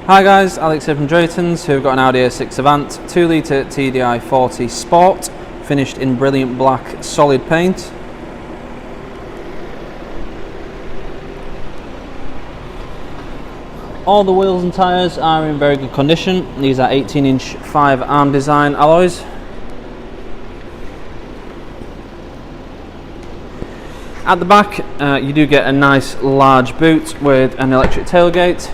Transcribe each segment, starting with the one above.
Hi guys, Alex here from Drayton's, who've got an Audi A6 Avant 2 litre TDI 40 Sport, finished in brilliant black solid paint. All the wheels and tyres are in very good condition. These are 18-inch 5-arm design alloys. At the back, you do get a nice large boot with an electric tailgate.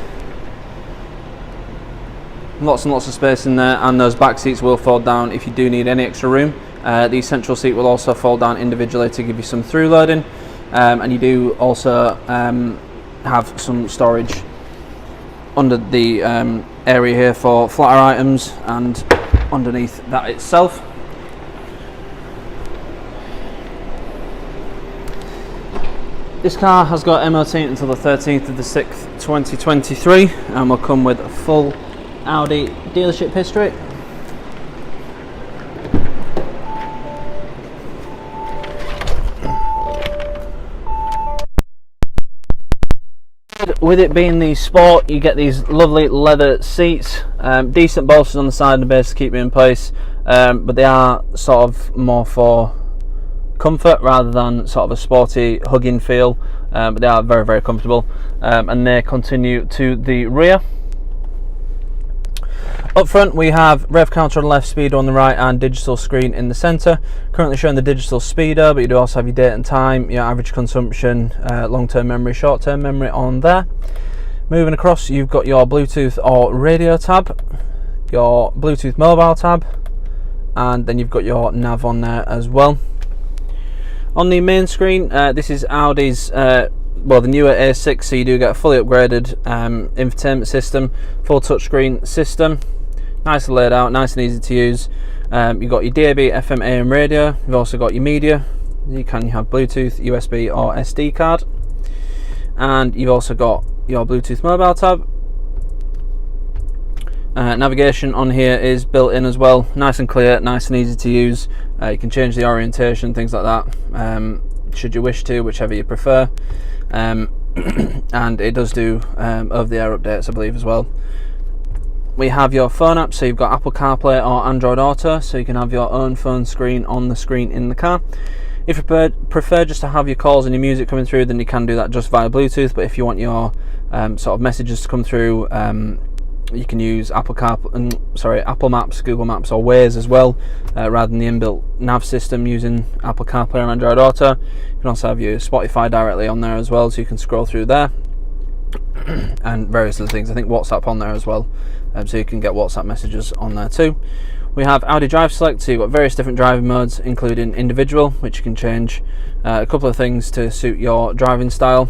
Lots and lots of space in there, and those back seats will fold down if you do need any extra room. The central seat will also fold down individually to give you some through loading, and you do also have some storage under the area here for flatter items and underneath that itself. This car has got MOT until the 13th of the 6th 2023 and will come with a full Audi dealership history. With it being the Sport, you get these lovely leather seats, decent bolsters on the side and the base to keep you in place, but they are sort of more for comfort rather than sort of a sporty hugging feel, but they are very, very comfortable, and they continue to the rear. Up front we have rev counter on the left, speedo on the right, and digital screen in the centre. Currently showing the digital speedo, but you do also have your date and time, your average consumption, long-term memory, short-term memory on there. Moving across, you've got your Bluetooth or radio tab, your Bluetooth mobile tab, and then you've got your nav on there as well. On the main screen, this is Audi's the newer A6, so you do get a fully upgraded infotainment system, full touchscreen system, nicely laid out, nice and easy to use. You've got your DAB, FM, AM radio. You've also got your media. You can have Bluetooth, USB or SD card, and you've also got your Bluetooth mobile tab. Navigation on here is built in as well, nice and clear, nice and easy to use. You can change the orientation, things like that, should you wish to, whichever you prefer. And it does do over-the-air updates, I believe, as well. We have your phone app, so you've got Apple CarPlay or Android Auto, so you can have your own phone screen on the screen in the car. If you prefer just to have your calls and your music coming through, then you can do that just via Bluetooth, but if you want your sort of messages to come through, you can use Apple Maps, Google Maps or Waze as well, rather than the inbuilt nav system using Apple CarPlay or Android Auto. You can also have your Spotify directly on there as well, so you can scroll through there, and various other things. I think WhatsApp on there as well, so you can get WhatsApp messages on there too. We have Audi Drive Select, so you've got various different driving modes, including individual, which you can change a couple of things to suit your driving style.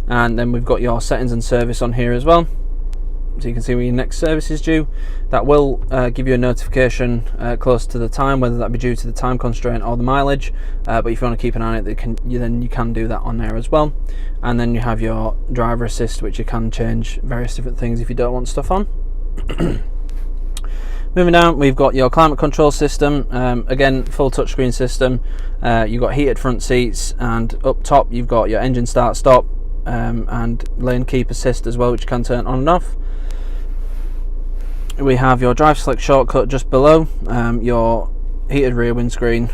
And then we've got your settings and service on here as well, so you can see when your next service is due. That will give you a notification close to the time, whether that be due to the time constraint or the mileage, but if you want to keep an eye on it, then you can do that on there as well. And then you have your driver assist, which you can change various different things if you don't want stuff on. Moving down, we've got your climate control system, again full touchscreen system. You've got heated front seats, and up top you've got your engine start stop and lane keep assist as well, which you can turn on and off. We have your Drive Select shortcut just below, your heated rear windscreen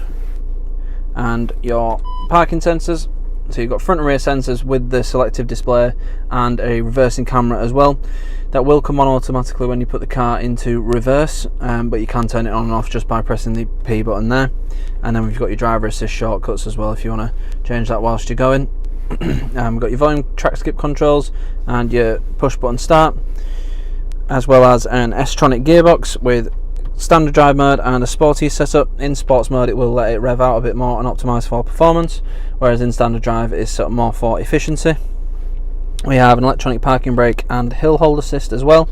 and your parking sensors. So you've got front and rear sensors with the selective display and a reversing camera as well. That will come on automatically when you put the car into reverse, but you can turn it on and off just by pressing the P button there. And then we've got your driver assist shortcuts as well if you want to change that whilst you're going. We've got your volume track skip controls and your push button start, as well as an S-Tronic gearbox with standard drive mode and a sporty setup. In sports mode it will let it rev out a bit more and optimise for performance, whereas in standard drive it's sort of more for efficiency. We have an electronic parking brake and hill hold assist as well.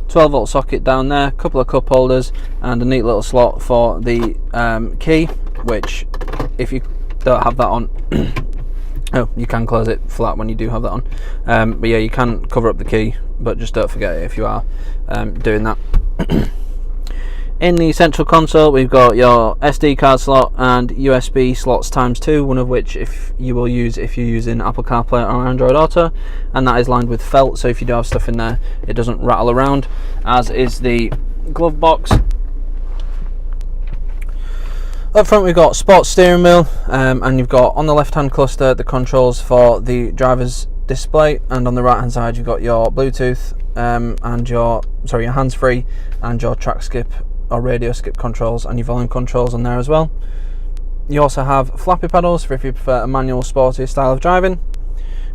12 volt socket down there, a couple of cup holders and a neat little slot for the key, which if you don't have that on oh, you can close it flat when you do have that on, but yeah, you can cover up the key, but just don't forget it if you are doing that. In the central console, we've got your SD card slot and USB slots ×2, one of which if you will use if you're using Apple CarPlay or Android Auto, and that is lined with felt, so if you do have stuff in there it doesn't rattle around, as is the glove box. Up front we've got sports steering wheel, and you've got on the left hand cluster the controls for the driver's display, and on the right hand side you've got your Bluetooth and your hands-free and your track skip or radio skip controls and your volume controls on there as well. You also have flappy pedals for if you prefer a manual sporty style of driving,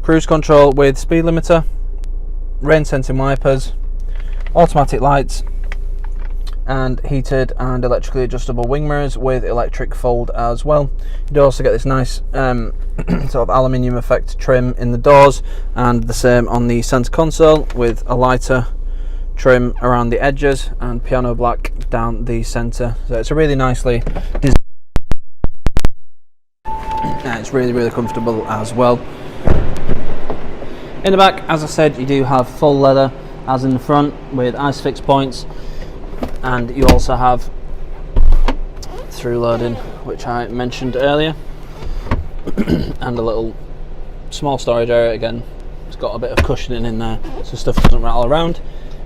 cruise control with speed limiter, rain sensing wipers, automatic lights, and heated and electrically adjustable wing mirrors with electric fold as well. You do also get this nice sort of aluminium effect trim in the doors, and the same on the centre console with a lighter trim around the edges and piano black down the centre. So it's a really nicely designed, and it's really comfortable as well. In the back, as I said, you do have full leather as in the front with ISOFIX points, and you also have through loading, which I mentioned earlier, and a little small storage area. Again, it's got a bit of cushioning in there so stuff doesn't rattle around,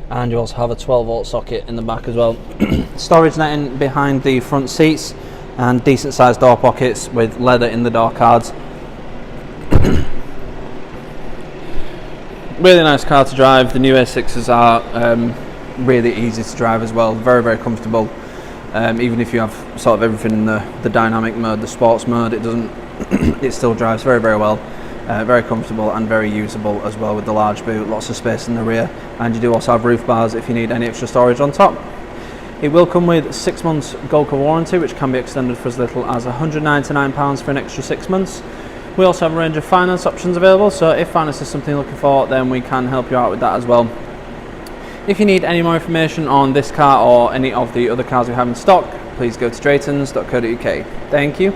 and you also have a 12-volt socket in the back as well. Storage netting behind the front seats and decent sized door pockets with leather in the door cards. Really nice car to drive. The new A6s are really easy to drive as well, very comfortable. Even if you have sort of everything in the dynamic mode, the sports mode, it still drives very well. Very comfortable and very usable as well with the large boot, lots of space in the rear, and you do also have roof bars if you need any extra storage on top. It will come with 6 months gold cover warranty, which can be extended for as little as £199 for an extra 6 months. We also have a range of finance options available, so if finance is something you're looking for, then we can help you out with that as well. If you need any more information on this car or any of the other cars we have in stock, please go to draytons.co.uk. Thank you.